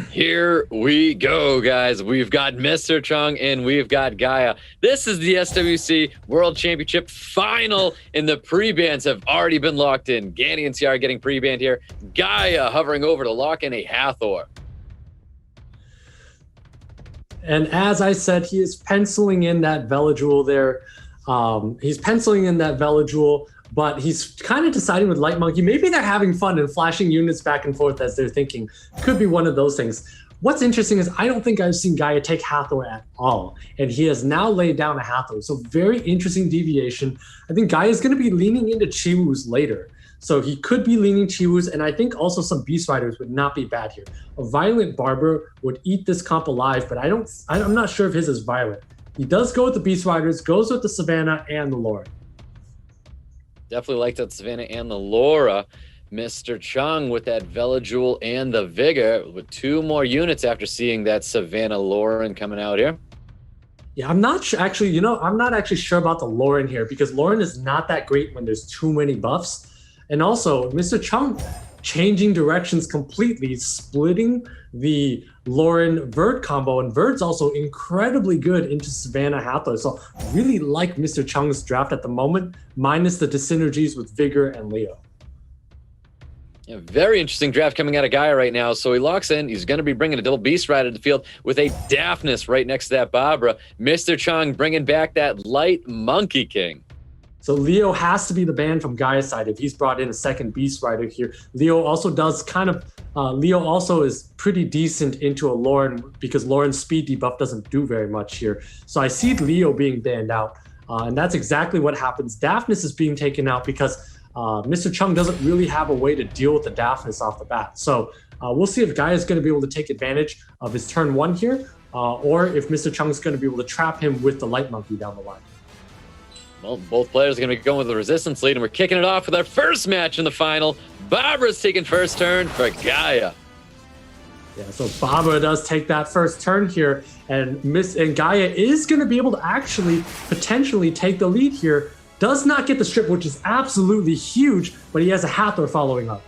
Here we go, guys. We've got Mr. Chung and we've got GAIA. This is the SWC World Championship final, and the pre-bans have already been locked in. Ganny and CR getting pre-banned here. GAIA hovering over to lock in a Hathor. And as I said, he is penciling in that Velajuel there. He's penciling in that Velajuel, but he's kind of deciding with Light Monkey. Maybe they're having fun and flashing units back and forth as they're thinking. Could be one of those things. What's interesting is I don't think I've seen GAIA take Hathor at all, and he has now laid down a Hathor. So very interesting deviation. I think GAIA is going to be leaning into Chiwus later. So he could be leaning Chiwus, and I think also some Beast Riders would not be bad here. A Violent Barber would eat this comp alive, but I'm not sure if his is violent. He does go with the Beast Riders, goes with the Savannah and the Laura. Definitely like that Savannah and the Laura. Mr. Chung with that Velajuel and the Vigor with 2 more units after seeing that Savannah Lauren coming out here. Yeah, I'm not sure. Actually, I'm not actually sure about the Lauren here because Lauren is not that great when there's too many buffs. And also, Mr. Chung changing directions completely, splitting the Lauren Verd combo, and Verd's also incredibly good into Savannah Hathor. So really like Mr. Chung's draft at the moment, minus the dyssynergies with Vigor and Leo. Yeah, very interesting draft coming out of GAIA right now. So he locks in. He's going to be bringing a double Beast Rider to the field with a Daphnis right next to that Barbara. Mr. Chung bringing back that Light Monkey King. So Leo has to be the ban from GAIA's side if he's brought in a second Beast Rider here. Leo also does Leo also is pretty decent into a Lauren because Lauren's speed debuff doesn't do very much here. So I see Leo being banned out, and that's exactly what happens. Daphnis is being taken out because Mr. Chung doesn't really have a way to deal with the Daphnis off the bat. So we'll see if GAIA is going to be able to take advantage of his turn 1 here, or if Mr. Chung is going to be able to trap him with the Light Monkey down the line. Well, both players are going to be going with the resistance lead, and we're kicking it off with our first match in the final. Barbara's taking first turn for GAIA. Yeah, so Barbara does take that first turn here, and GAIA is going to be able to actually potentially take the lead here. Does not get the strip, which is absolutely huge, but he has a Hathor following up.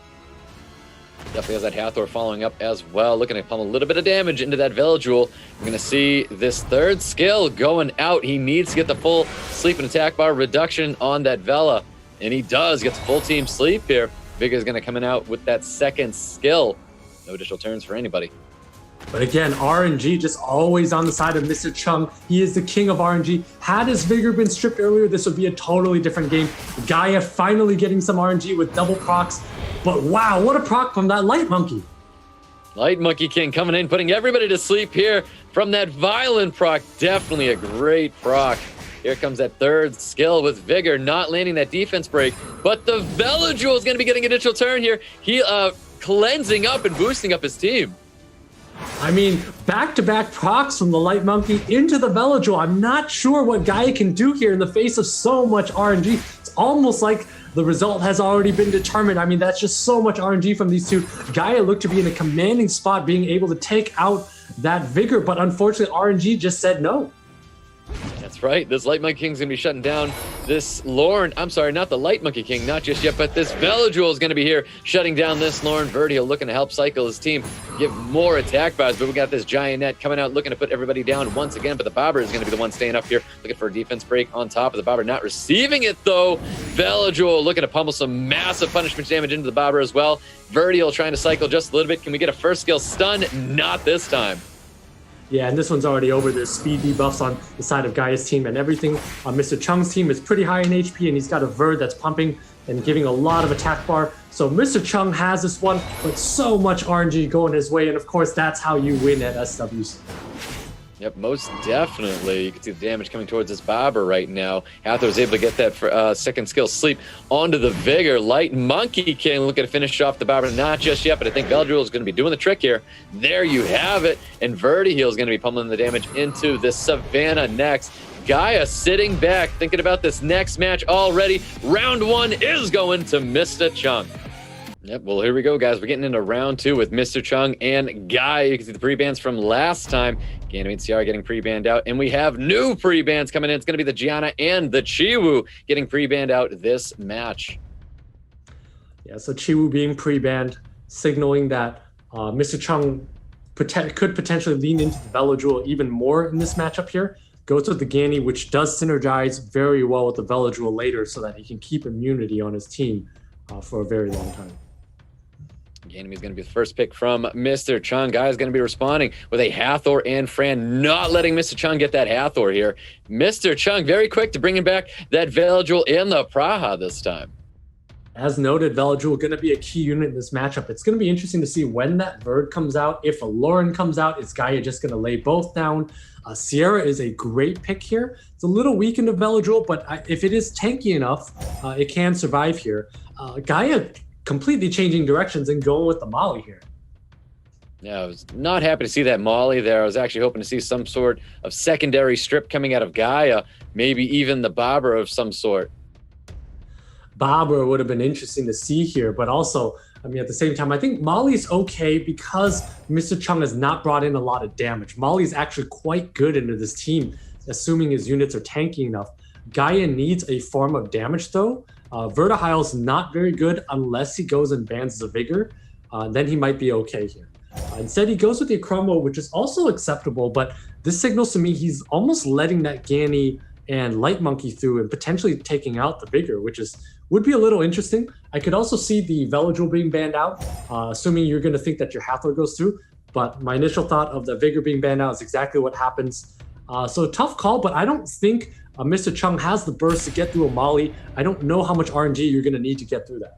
Definitely has that Hathor following up as well. Looking to pump a little bit of damage into that Velajuel. We're going to see this third skill going out. He needs to get the full sleep and attack bar reduction on that Vela. And he does. Gets full team sleep here. Vigor's going to come in out with that second skill. No additional turns for anybody. But again, RNG just always on the side of Mr. Chung. He is the king of RNG. Had his Vigor been stripped earlier, this would be a totally different game. GAIA finally getting some RNG with double procs. But wow, what a proc from that Light Monkey. Light Monkey King coming in, putting everybody to sleep here from that Violent proc. Definitely a great proc. Here comes that third skill with Vigor, not landing that defense break. But the Velajuel is going to be getting an additional turn here. He cleansing up and boosting up his team. I mean, back-to-back procs from the Light Monkey into the Velajuel. I'm not sure what GAIA can do here in the face of so much RNG. It's almost like the result has already been determined. I mean, that's just so much RNG from these two. GAIA looked to be in a commanding spot, being able to take out that Vigor, but unfortunately, RNG just said no. That's right. This Light Monkey King's going to be shutting down this Lauren. I'm sorry, not the Light Monkey King, not just yet, but this Velajuel is going to be here shutting down this Lauren. Verdehile looking to help cycle his team, give more attack bars, but we got this Giant Net coming out looking to put everybody down once again, but the Bobber is going to be the one staying up here, looking for a defense break on top of the Bobber, not receiving it though. Velajuel looking to pummel some massive punishment damage into the Bobber as well. Verdehile trying to cycle just a little bit. Can we get a first skill stun? Not this time. Yeah, and this one's already over. There's speed debuffs on the side of GAIA's team, and everything on Mr. Chung's team is pretty high in HP, and he's got a Verd that's pumping and giving a lot of attack bar. So Mr. Chung has this one, but so much RNG going his way, and of course, that's how you win at SWC. Yep, most definitely. You can see the damage coming towards this Bobber right now. Hathor was able to get that for, second skill sleep onto the Vigor. Light Monkey King looking to finish off the Bobber. Not just yet, but I think Velajuel is going to be doing the trick here. There you have it. And Verdehile is going to be pummeling the damage into the Savannah next. GAIA sitting back, thinking about this next match already. Round 1 is going to Mr. Chung. Yep, well, here we go, guys. We're getting into round 2 with Mr. Chung and GAIA. You can see the pre-bans from last time. Ganny and CR getting pre-banned out. And we have new pre-bans coming in. It's going to be the Gianna and the Chiwu getting pre-banned out this match. Yeah, so Chiwu being pre-banned, signaling that Mr. Chung could potentially lean into the Velajuel even more in this matchup here. Goes with the Ganny, which does synergize very well with the Velajuel later so that he can keep immunity on his team for a very long time. Ganymede is going to be the first pick from Mr. Chung. GAIA is going to be responding with a Hathor and Fran, not letting Mr. Chung get that Hathor here. Mr. Chung very quick to bringing back that Velajuel in the Praha this time. As noted, Velajuel going to be a key unit in this matchup. It's going to be interesting to see when that Verd comes out. If a Lauren comes out, is GAIA just going to lay both down? Sierra is a great pick here. It's a little weak into Velajuel, but if it is tanky enough, it can survive here. GAIA completely changing directions and going with the Molly here. Yeah, I was not happy to see that Molly there. I was actually hoping to see some sort of secondary strip coming out of GAIA, maybe even the Bobber of some sort. Bobber would have been interesting to see here, but also, I mean, at the same time, I think Molly's okay because Mr. Chung has not brought in a lot of damage. Molly's actually quite good into this team, assuming his units are tanky enough. GAIA needs a form of damage, though. Verdehile's not very good unless he goes and bans the Vigor. Then he might be okay here. Instead, he goes with the Acromo, which is also acceptable, but this signals to me he's almost letting that Ganny and Light Monkey through and potentially taking out the Vigor, which would be a little interesting. I could also see the Velajuel being banned out, assuming you're going to think that your Hathor goes through. But my initial thought of the Vigor being banned out is exactly what happens. So tough call, but I don't think Mr. Chung has the burst to get through a Molly. I don't know how much RNG you're going to need to get through that.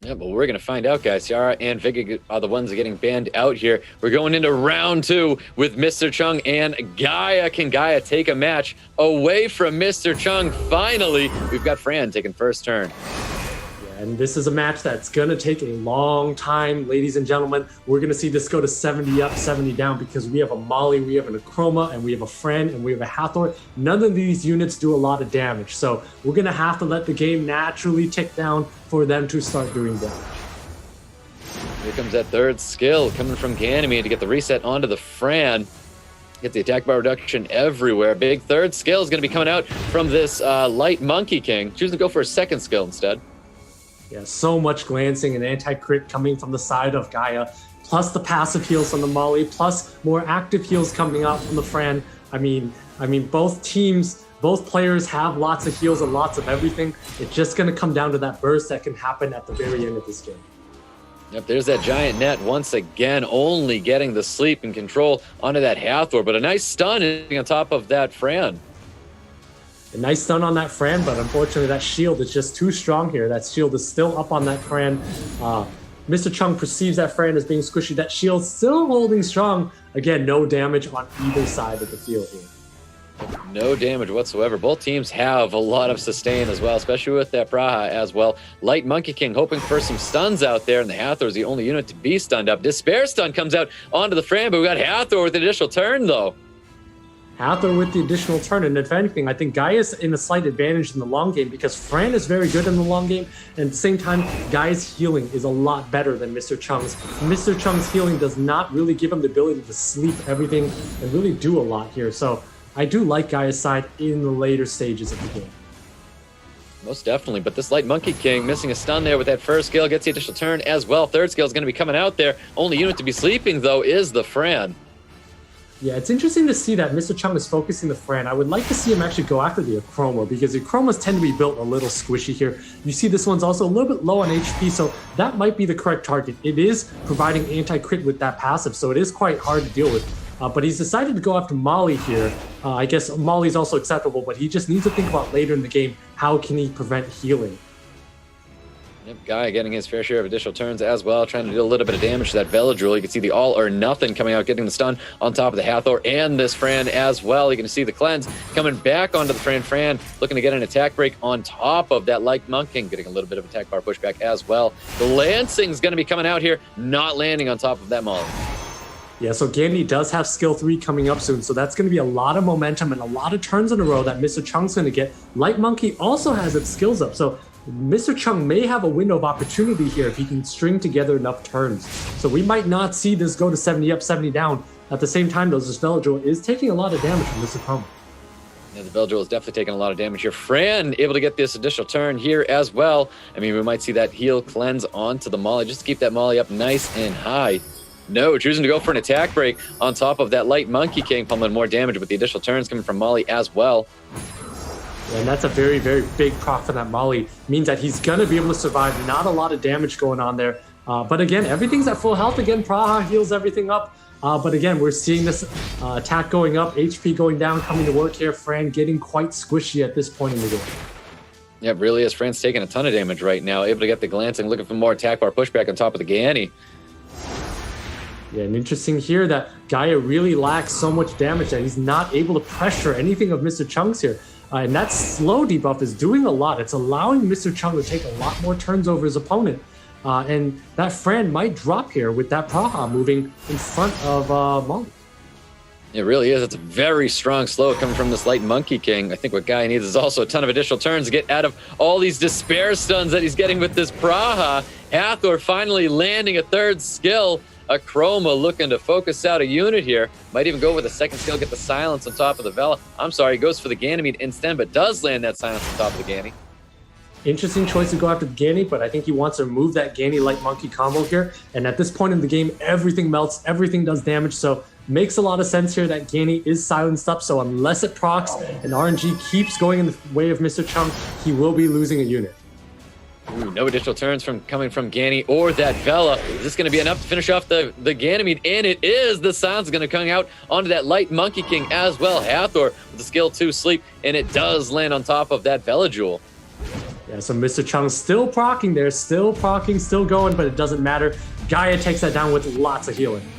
Yeah, but we're going to find out, guys. Ciara and Vigor are the ones getting banned out here. We're going into round 2 with Mr. Chung and GAIA. Can GAIA take a match away from Mr. Chung? Finally, we've got Fran taking first turn. And this is a match that's going to take a long time, ladies and gentlemen. We're going to see this go to 70 up, 70 down because we have a Molly, we have an Acroma, and we have a Fran, and we have a Hathor. None of these units do a lot of damage. So we're going to have to let the game naturally tick down for them to start doing damage. Here comes that third skill coming from Ganymede to get the reset onto the Fran. Get the attack bar reduction everywhere. Big third skill is going to be coming out from this Light Monkey King. Choosing to go for a second skill instead. Yeah, so much glancing and anti-crit coming from the side of GAIA, plus the passive heals from the Molly, plus more active heals coming out from the Fran. I mean, both teams, both players have lots of heals and lots of everything. It's just going to come down to that burst that can happen at the very end of this game. Yep, there's that giant net once again, only getting the sleep and control onto that Hathor, but a nice stun on top of that Fran. A nice stun on that Fran, but unfortunately that shield is just too strong here. That shield is still up on that Fran. Mr. Chung perceives that Fran as being squishy. That shield still holding strong. Again, no damage on either side of the field here. No damage whatsoever. Both teams have a lot of sustain as well, especially with that Praha as well. Light Monkey King hoping for some stuns out there, and the Hathor is the only unit to be stunned up. Despair stun comes out onto the Fran, but we got Hathor with an additional turn though. Hathor with the additional turn, and if anything, I think GAIA's in a slight advantage in the long game because Fran is very good in the long game, and at the same time, GAIA's healing is a lot better than Mr. Chung's. Mr. Chung's healing does not really give him the ability to sleep everything and really do a lot here, so I do like GAIA's side in the later stages of the game. Most definitely, but this Light Monkey King missing a stun there with that first skill, gets the additional turn as well. Third skill is going to be coming out there. Only unit to be sleeping, though, is the Fran. Yeah, it's interesting to see that Mr. Chung is focusing the Fran. I would like to see him actually go after the Acroma because the Acromas tend to be built a little squishy here. You see this one's also a little bit low on HP, so that might be the correct target. It is providing anti-crit with that passive, so it is quite hard to deal with. But he's decided to go after Molly here. I guess Molly's also acceptable, but he just needs to think about later in the game, how can he prevent healing? Yep, GAIA getting his fair share of additional turns as well, trying to do a little bit of damage to that Velajuel. You can see the all or nothing coming out, getting the stun on top of the Hathor and this Fran as well. You can see the cleanse coming back onto the Fran. Fran looking to get an attack break on top of that Light Monkey, getting a little bit of attack bar pushback as well. The Lancing's going to be coming out here, not landing on top of that Molly. Yeah, so Gandy does have skill 3 coming up soon, so that's going to be a lot of momentum and a lot of turns in a row that Mr. Chung's going to get. Light Monkey also has its skills up, so Mr. Chung may have a window of opportunity here if he can string together enough turns. So we might not see this go to 70 up, 70 down. At the same time, though, this Velajuel is taking a lot of damage from Mr. Chung. Yeah, the Velajuel is definitely taking a lot of damage here. Fran able to get this additional turn here as well. I mean, we might see that heal cleanse onto the Molly just to keep that Molly up nice and high. No, choosing to go for an attack break on top of that Light Monkey King, pummeling more damage with the additional turns coming from Molly as well. And that's a very, very big proc for that Molly. Means that he's going to be able to survive. Not a lot of damage going on there. But again, everything's at full health again. Praha heals everything up. But again, we're seeing this attack going up, HP going down, coming to work here. Fran getting quite squishy at this point in the game. Yeah, it really is. Fran's taking a ton of damage right now. Able to get the glancing, looking for more attack bar pushback on top of the Ganny. Yeah, and interesting here that GAIA really lacks so much damage that he's not able to pressure anything of Mr. Chung's here. And that slow debuff is doing a lot. It's allowing Mr. Chung to take a lot more turns over his opponent. And that Fran might drop here with that Praha moving in front of Molly. It really is. It's a very strong slow coming from this Light Monkey King. I think what GAIA needs is also a ton of additional turns to get out of all these despair stuns that he's getting with this Praha. Hathor finally landing a third skill. A Chroma looking to focus out a unit here. Might even go with a second skill, get the silence on top of the Vela. I'm sorry, he goes for the Ganymede instead, but does land that silence on top of the Ganny. Interesting choice to go after the Ganny, but I think he wants to remove that Ganny Light Monkey combo here. And at this point in the game, everything melts, everything does damage. So makes a lot of sense here that Ganny is silenced up. So unless it procs and RNG keeps going in the way of Mr. Chung, he will be losing a unit. Ooh, no additional turns coming from Ganny or that Vela. Is this going to be enough to finish off the Ganymede? And it is. The silence is going to come out onto that Light Monkey King as well. Hathor with the skill 2 sleep, and it does land on top of that Velajuel. Yeah, so Mr. Chung still proccing there, still proccing, still going, but it doesn't matter. GAIA takes that down with lots of healing.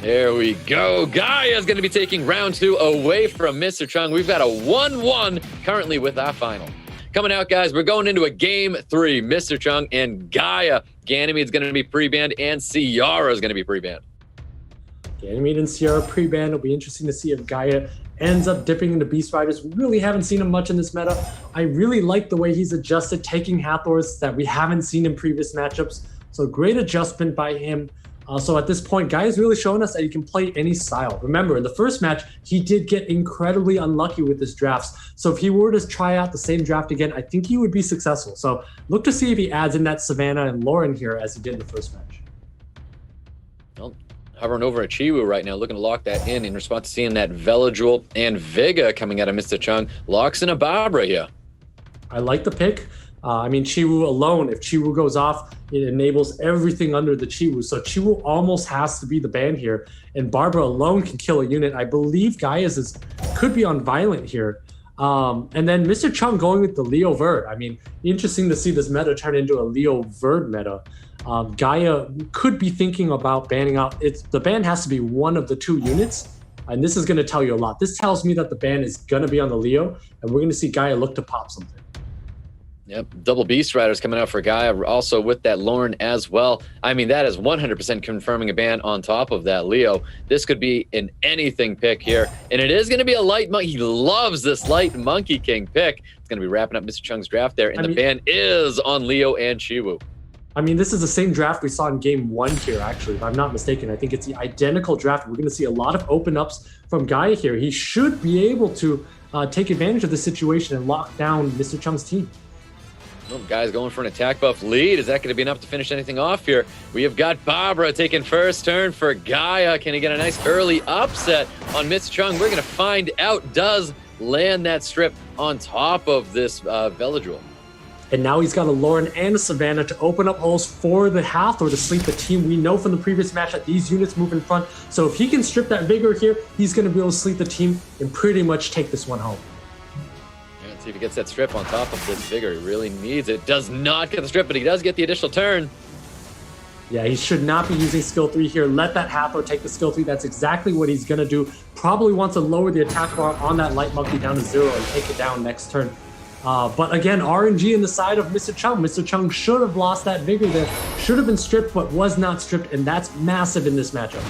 There we go. GAIA is going to be taking round 2 away from Mr. Chung. We've got a 1-1 currently with our final. Coming out, guys, we're going into a game 3. Mr. Chung and GAIA. Ganymede's going to be pre-banned, and Ciara is going to be pre-banned. Ganymede and Ciara pre-banned. It'll be interesting to see if GAIA ends up dipping into Beast Riders. We really haven't seen him much in this meta. I really like the way he's adjusted, taking Hathors that we haven't seen in previous matchups. So great adjustment by him. So at this point, GAIA's really showing us that he can play any style. Remember, in the first match, he did get incredibly unlucky with his drafts. So if he were to try out the same draft again, I think he would be successful. So look to see if he adds in that Savannah and Lauren here as he did in the first match. Well, hovering over at Chiwu right now, looking to lock that in response to seeing that Velajuel and Vega coming out of Mr. Chung. Locks in a Barbara here. I like the pick. I mean, Chiwu alone, if Chiwu goes off, it enables everything under the Chiwu. So Chiwu almost has to be the ban here. And Barbara alone can kill a unit. I believe GAIA's could be on Violent here. And then Mr. Chung going with the Leo Verd. I mean, interesting to see this meta turn into a Leo Verd meta. GAIA could be thinking about banning out. The ban has to be one of the 2 units. And this is going to tell you a lot. This tells me that the ban is going to be on the Leo. And we're going to see GAIA look to pop something. Yep, double Beast Riders coming out for GAIA, also with that Lauren as well. I mean, that is 100% confirming a ban on top of that Leo. This could be an anything pick here, and it is going to be a Light Monkey. He loves this Light Monkey King pick. It's going to be wrapping up Mr. Chung's draft there, and the ban is on Leo and Chiwu. I mean, this is the same draft we saw in game 1 here, actually, if I'm not mistaken. I think it's the identical draft. We're going to see a lot of open ups from GAIA here. He should be able to take advantage of the situation and lock down Mr. Chung's team. Well, guys going for an attack buff lead. Is that going to be enough to finish anything off here? We have got Barbara taking first turn for GAIA. Can he get a nice early upset on Mr. Chung? We're going to find out. Does land that strip on top of this Velajuel. And now he's got a Lauren and a Savannah to open up holes for the Hathor to sleep the team. We know from the previous match that these units move in front. So if he can strip that Vigor here, he's going to be able to sleep the team and pretty much take this one home. Let's see if he gets that strip on top of this Vigor. He really needs it. Does not get the strip, but he does get the additional turn. Yeah, he should not be using skill 3 here. Let that Hathor take the skill 3. That's exactly what he's going to do. Probably wants to lower the attack bar on that Light Monkey down to 0 and take it down next turn. But again, RNG in the side of Mr. Chung. Mr. Chung should have lost that Vigor there. Should have been stripped, but was not stripped, and that's massive in this matchup.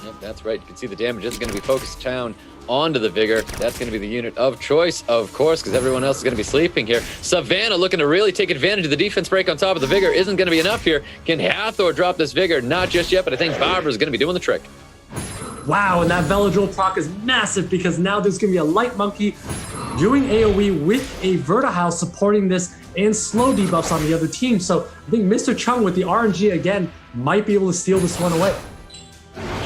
Yep, that's right. You can see the damage is going to be focused down onto the Vigor. That's going to be the unit of choice, of course, because everyone else is going to be sleeping here. Savannah looking to really take advantage of the defense break on top of the Vigor. Isn't going to be enough here. Can Hathor drop this Vigor? Not just yet, but I think Barbara's going to be doing the trick. Wow, and that Velajuel proc is massive because now there's going to be a Light Monkey doing AoE with a Verdehile supporting this and slow debuffs on the other team. So I think Mr. Chung with the RNG again might be able to steal this one away.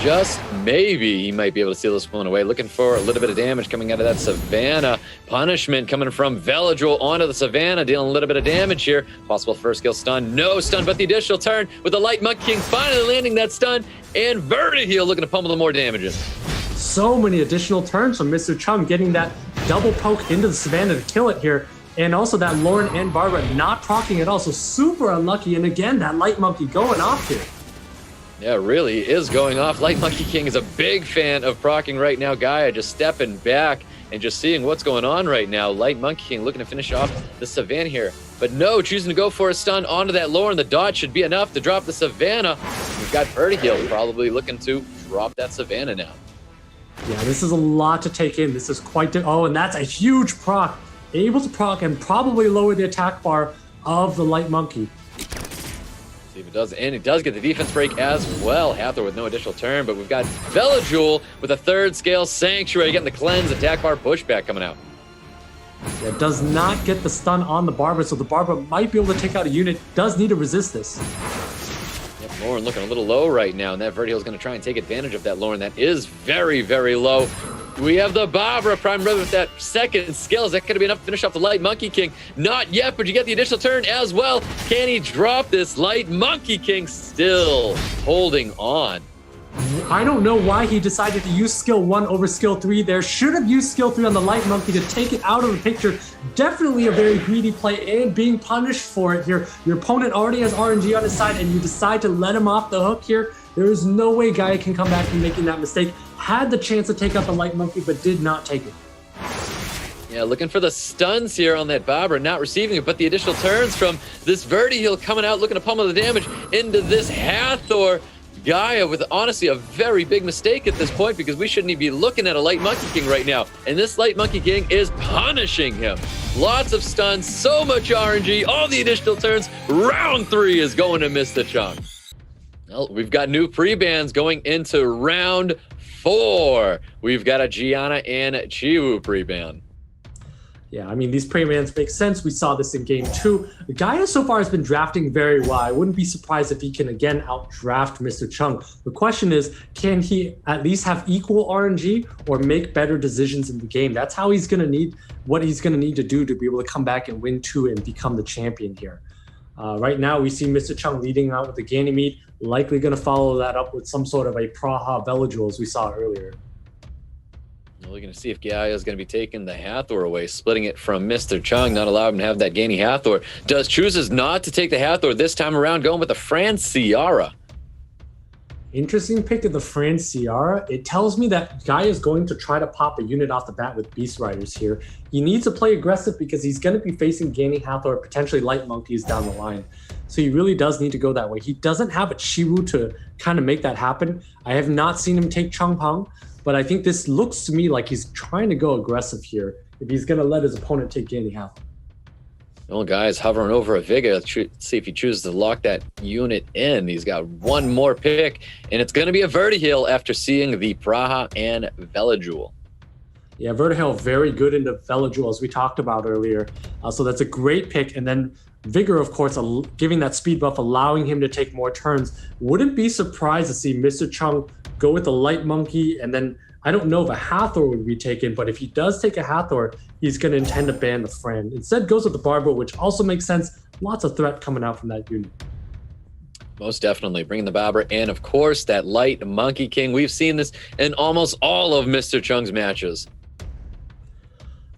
Just maybe he might be able to steal this one away. Looking for a little bit of damage coming out of that Savannah. Punishment coming from Velajuel onto the Savannah, dealing a little bit of damage here. Possible first skill stun. No stun, but the additional turn with the Light Monkey King finally landing that stun. And Verdehile looking to pummel the more damages. So many additional turns from Mr. Chung, getting that double poke into the Savannah to kill it here. And also that Lauren and Barbara not proccing at all. So super unlucky. And again, that Light Monkey going off here. Yeah, it really is going off. Light Monkey King is a big fan of proccing right now. GAIA just stepping back and just seeing what's going on right now. Light Monkey King looking to finish off the Savannah here. But no, choosing to go for a stun onto that Lauren. The dodge should be enough to drop the Savannah. We've got Verdehile probably looking to drop that Savannah now. Yeah, this is a lot to take in. This is quite... Oh, and that's a huge proc. Able to proc and probably lower the attack bar of the Light Monkey. See if it does, and it does get the defense break as well. Hathor with no additional turn, but we've got Velajuel with a third scale Sanctuary getting the cleanse attack bar pushback coming out. Yeah, does not get the stun on the Barbara, so the Barbara might be able to take out a unit. Does need to resist this. Yep, Lauren looking a little low right now, and that Verdehile is going to try and take advantage of that Lauren. That is very, very low. We have the Barbara Prime Brother with that second skill. Is that going to be enough to finish off the Light Monkey King? Not yet, but you get the additional turn as well. Can he drop this? Light Monkey King still holding on. I don't know why he decided to use skill 1 over skill 3 there. Should have used skill 3 on the Light Monkey to take it out of the picture. Definitely a very greedy play and being punished for it here. Your opponent already has RNG on his side and you decide to let him off the hook here. There is no way GAIA can come back from making that mistake. Had the chance to take out the Light Monkey, but did not take it. Yeah, looking for the stuns here on that Barbara, not receiving it, but the additional turns from this Verdehile coming out, looking to pummel the damage into this Hathor. GAIA with honestly a very big mistake at this point, because we shouldn't even be looking at a Light Monkey King right now. And this Light Monkey King is punishing him. Lots of stuns, so much RNG, all the additional turns. Round 3 is going to Mr. Chung. Well, we've got new pre-bans going into round 4. We've got a Gianna and Chiwu pre-ban. Yeah, I mean, these pre-bans make sense. We saw this in game 2. GAIA so far has been drafting very well. I wouldn't be surprised if he can again outdraft Mr. Chung. The question is, can he at least have equal RNG or make better decisions in the game? That's how he's going to need, what he's going to need to do to be able to come back and win 2 and become the champion here. Right now, we see Mr. Chung leading out with the Ganymede, likely going to follow that up with some sort of a Praha Velajuel as we saw earlier. We're going to see if GAIA is going to be taking the Hathor away, splitting it from Mr. Chung, not allowing him to have that Gainy Hathor. Chooses not to take the Hathor this time around, going with the Fran Ciara. Interesting pick of the Fran Ciara. It tells me that GAIA is going to try to pop a unit off the bat with Beast Riders here. He needs to play aggressive because he's going to be facing Gainy Hathor, potentially Light Monkeys down the line. So he really does need to go that way. He doesn't have a Chiwu to kind of make that happen. I have not seen him take Chung Pang, but I think this looks to me like he's trying to go aggressive here if he's going to let his opponent take Gainy Hathor. Well, guys, hovering over a Vigor. Let's see if he chooses to lock that unit in. He's got one more pick, and it's going to be a Verdehile after seeing the Praha and Velajuel. Yeah, Verdehile very good into Velajuel, as we talked about earlier. So that's a great pick. And then Vigor, of course, giving that speed buff, allowing him to take more turns. Wouldn't be surprised to see Mr. Chung go with the Light Monkey, and then I don't know if a Hathor would be taken, but if he does take a Hathor, he's going to intend to ban the Fran. Instead, goes with the Barbara, which also makes sense. Lots of threat coming out from that unit. Most definitely. Bringing the Barbara, and of course, that Light Monkey King. We've seen this in almost all of Mr. Chung's matches.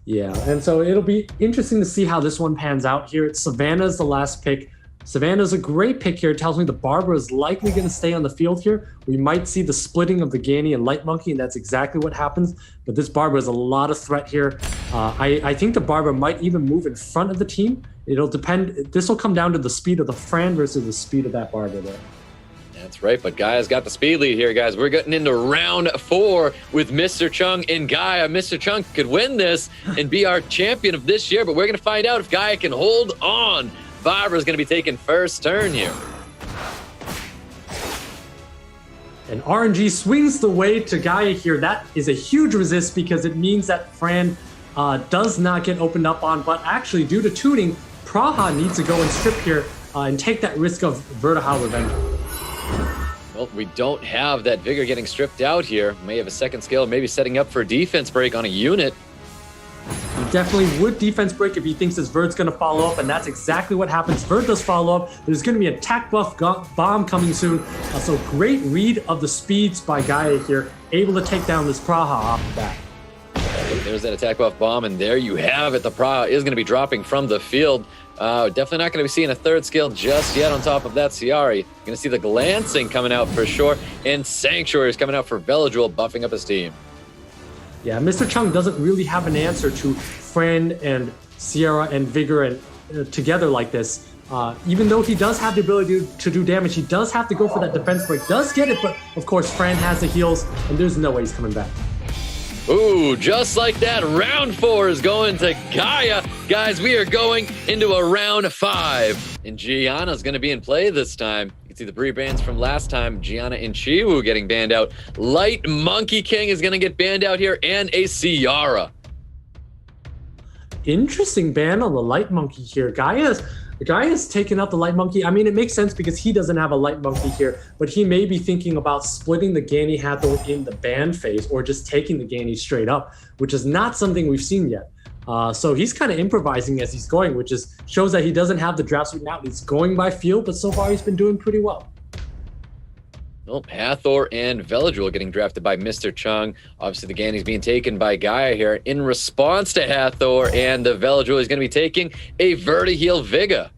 Yeah, and so it'll be interesting to see how this one pans out here. Savannah's the last pick. Savannah's a great pick here. It tells me the Barbara is likely going to stay on the field here. We might see the splitting of the Gainy and Light Monkey, and that's exactly what happens. But this Barbara is a lot of threat here. I think the Barbara might even move in front of the team. It'll depend. This will come down to the speed of the Fran versus the speed of that Barbara there. That's right, but GAIA's got the speed lead here, guys. We're getting into round 4 with Mr. Chung and GAIA. Mr. Chung could win this and be our champion of this year, but we're going to find out if GAIA can hold on. Barbara's going to be taking first turn here. And RNG swings the way to GAIA here. That is a huge resist because it means that Fran does not get opened up on, but actually due to tuning, Praha needs to go and strip here and take that risk of Verdehile Revenge. Well, we don't have that Vigor getting stripped out here. May have a second skill, maybe setting up for a defense break on a unit. He definitely would defense break if he thinks his Verd's going to follow up, and that's exactly what happens. Verd does follow up. There's going to be an attack buff bomb coming soon. So great read of the speeds by Gaia here, able to take down this Praha off the bat. There's that attack buff bomb, and there you have it. The Praha is going to be dropping from the field. Definitely not going to be seeing a third skill just yet on top of that Ciari. Going to see the Glancing coming out for sure, and Sanctuary is coming out for Velajuel, buffing up his team. Yeah, Mr. Chung doesn't really have an answer to Friend and Sierra and Vigor and together like this. Even though he does have the ability to do damage, he does have to go for that defense break. Does get it, but of course Friend has the heals, and there's no way he's coming back. Ooh, just like that, round 4 is going to Gaia. Guys, we are going into a round 5. And Gianna's going to be in play this time. You can see the rebans from last time. Gianna and Chiwu getting banned out. Light Monkey King is going to get banned out here, and a Ciara. Interesting ban on the Light Monkey here. Gaia's taking out the Light Monkey. I mean, it makes sense because he doesn't have a Light Monkey here, but he may be thinking about splitting the Gani Hathor in the ban phase or just taking the Gani straight up, which is not something we've seen yet. So he's kind of improvising as he's going, which shows that he doesn't have the draft suit now. He's going by feel, but so far he's been doing pretty well. Well, Hathor and Velajuel getting drafted by Mr. Chung. Obviously, the Gani's being taken by Gaia here in response to Hathor, and the Velajuel is going to be taking a Verdehile Viga.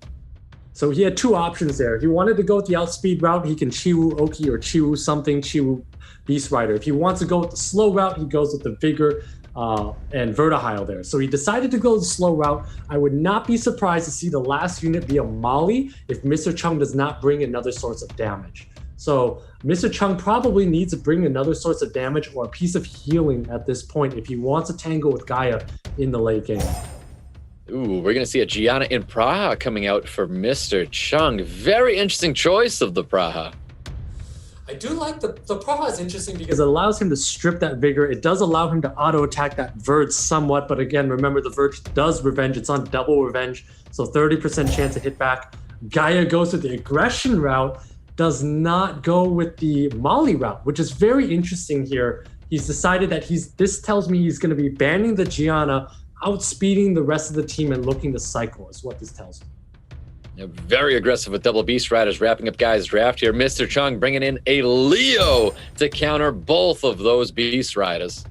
So he had two options there. He wanted to go with the outspeed route. He can Chiwu Oki or Chiwu something, Chiwu Beast Rider. If he wants to go with the slow route, he goes with the Vigor and Verdehile there. So he decided to go the slow route. I would not be surprised to see the last unit be a Molly if Mr. Chung does not bring another source of damage. So Mr. Chung probably needs to bring another source of damage or a piece of healing at this point if he wants to tangle with Gaia in the late game. Ooh, we're going to see a Gianna in Praha coming out for Mr. Chung. Very interesting choice of the Praha. I do like the Praha is interesting because it allows him to strip that Vigor. It does allow him to auto-attack that Verd somewhat, but again, remember the Verd does revenge. It's on double revenge, so 30% chance to hit back. Gaia goes with the aggression route, does not go with the Molly route, which is very interesting here. He's decided that this tells me he's going to be banning the Gianna, outspeeding the rest of the team and looking to cycle is what this tells me. Yeah, very aggressive with double Beast Riders, wrapping up Gaia's draft here. Mr. Chung bringing in a Leo to counter both of those Beast Riders.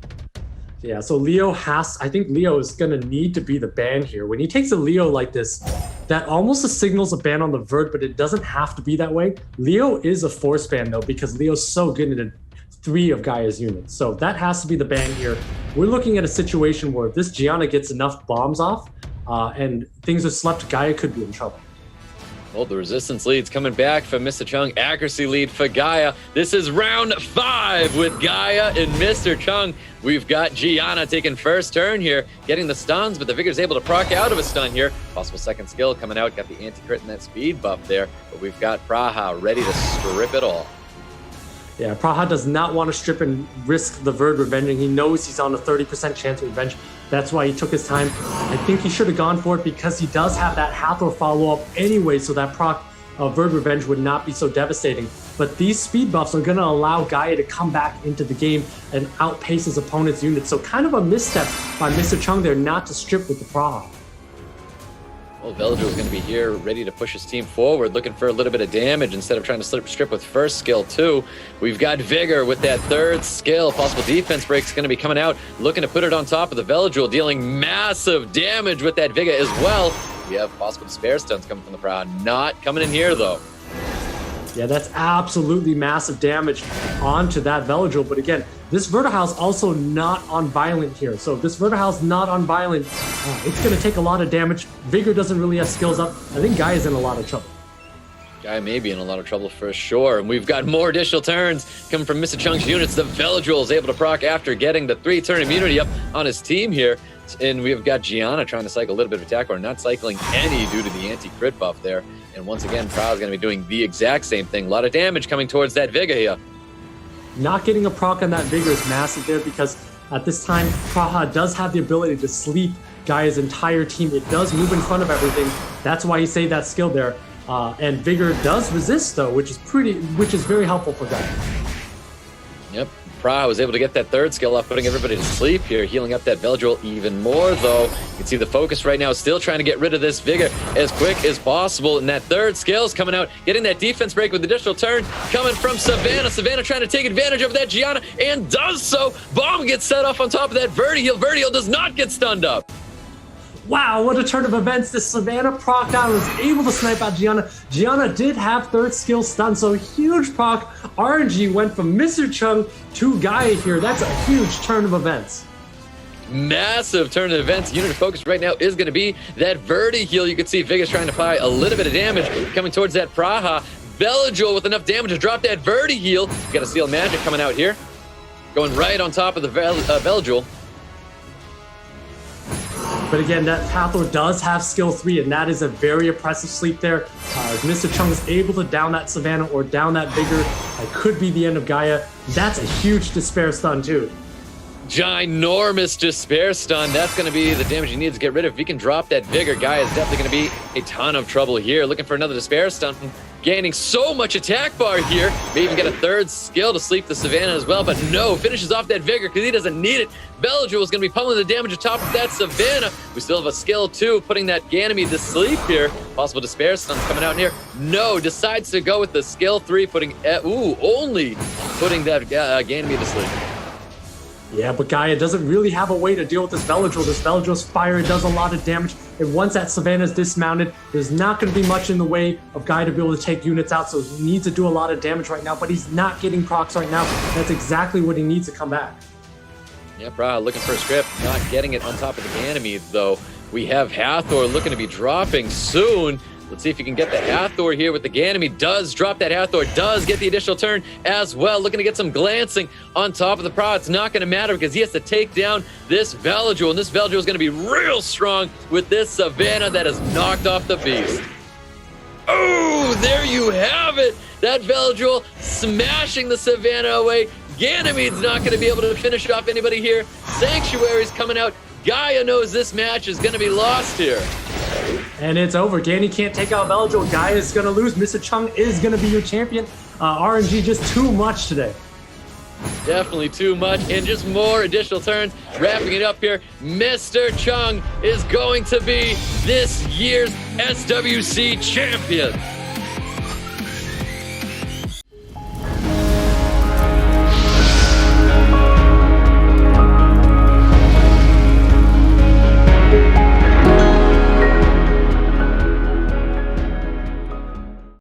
Yeah, so I think Leo is going to need to be the ban here. When he takes a Leo like this, that almost signals a ban on the Verd, but it doesn't have to be that way. Leo is a force ban though, because Leo's so good in 3 of Gaia's units. So that has to be the ban here. We're looking at a situation where if this Gianna gets enough bombs off and things are slept, Gaia could be in trouble. Well, the resistance lead's coming back from Mr. Chung. Accuracy lead for Gaia. This is round 5 with Gaia and Mr. Chung. We've got Gianna taking first turn here, getting the stuns, but the Vigor's able to proc out of a stun here. Possible second skill coming out. Got the anti-crit and that speed buff there. But we've got Praha ready to strip it all. Yeah, Praha does not want to strip and risk the Verd revenging. He knows he's on a 30% chance of revenge. That's why he took his time. I think he should have gone for it because he does have that Hathor follow-up anyway, so that proc Verd revenge would not be so devastating. But these speed buffs are going to allow Gaia to come back into the game and outpace his opponent's units. So kind of a misstep by Mr. Chung there not to strip with the Praha. Well, Velajuel is going to be here, ready to push his team forward, looking for a little bit of damage instead of trying to strip with first skill too. We've got Vigor with that third skill. Possible defense break is going to be coming out, looking to put it on top of the Velajuel, dealing massive damage with that Vigor as well. We have possible spare stuns coming from the Praha. Not coming in here though. Yeah, that's absolutely massive damage onto that Velajuel. But again, this Verdehile is also not on violent here. So if this Verdehile is not on violent, it's going to take a lot of damage. Vigor doesn't really have skills up. I think Gaia is in a lot of trouble. Gaia may be in a lot of trouble for sure. And we've got more additional turns coming from Mr. Chung's units. The Velajuel is able to proc after getting the 3-turn immunity up on his team here. And we've got Gianna trying to cycle a little bit of attack, or not cycling any due to the anti-crit buff there. And once again, Praha is going to be doing the exact same thing. A lot of damage coming towards that Viga here. Not getting a proc on that Vigor is massive there because at this time, Praha does have the ability to sleep Gaia's entire team. It does move in front of everything. That's why he saved that skill there. And Vigor does resist though, which is very helpful for Gaia. Yep. Pra was able to get that third skill off, putting everybody to sleep here, healing up that Velajuel even more, though. You can see the focus right now is still trying to get rid of this Vigor as quick as possible, and that third skill is coming out, getting that defense break with additional turn, coming from Savannah. Savannah trying to take advantage of that Gianna, and does so. Bomb gets set off on top of that Verdehile. Verdehile does not get stunned up. Wow, what a turn of events. This Savannah proc down was able to snipe out Gianna. Gianna did have third skill stun, so huge proc. RNG went from MR.CHUNG to Gaia here. That's a huge turn of events. Massive turn of events. Unit of focus right now is going to be that Verdehile. You can see Vegas trying to apply a little bit of damage coming towards that Praha. Velajuel with enough damage to drop that Verdehile. Got a Seal Magic coming out here. Going right on top of the Velajuel. But again, that Hathor does have skill 3, and that is a very oppressive sleep there. MR.CHUNG is able to down that Savannah or down that Vigor. That could be the end of Gaia. That's a huge Despair stun too. Ginormous Despair stun. That's going to be the damage he needs to get rid of. If he can drop that Vigor, Gaia is definitely going to be a ton of trouble here. Looking for another Despair stun. Gaining so much attack bar here. May even get a third skill to sleep the Savannah as well, but no, finishes off that Vigor because he doesn't need it. Velajuel is going to be pummeling the damage atop of that Savannah. We still have a skill too, putting that Ganymede to sleep here. Possible Despair stuns coming out here. No, decides to go with the skill 3, putting, only putting that Ganymede to sleep. Yeah, but Gaia doesn't really have a way to deal with this Velajuel. This Velajuel's fire does a lot of damage, and once that Savannah's dismounted, there's not going to be much in the way of Gaia to be able to take units out, so he needs to do a lot of damage right now, but he's not getting procs right now. That's exactly what he needs to come back. Yeah, Bra looking for a script, not getting it on top of the Ganymede, though. We have Hathor looking to be dropping soon. Let's see if he can get the Hathor here with the Ganymede. Does drop that Hathor, does get the additional turn as well. Looking to get some glancing on top of the Pra. It's not going to matter because he has to take down this Velajuel, and this Velajuel is going to be real strong with this Savannah that has knocked off the beast. Oh, there you have it. That Velajuel smashing the Savannah away. Ganymede's not going to be able to finish off anybody here. Sanctuary's coming out. Gaia knows this match is going to be lost here. And it's over. Gany can't take out Velajuel. Gaia is going to lose. MR.CHUNG is going to be your champion. RNG just too much today. Definitely too much, and just more additional turns. Wrapping it up here, MR.CHUNG is going to be this year's SWC champion.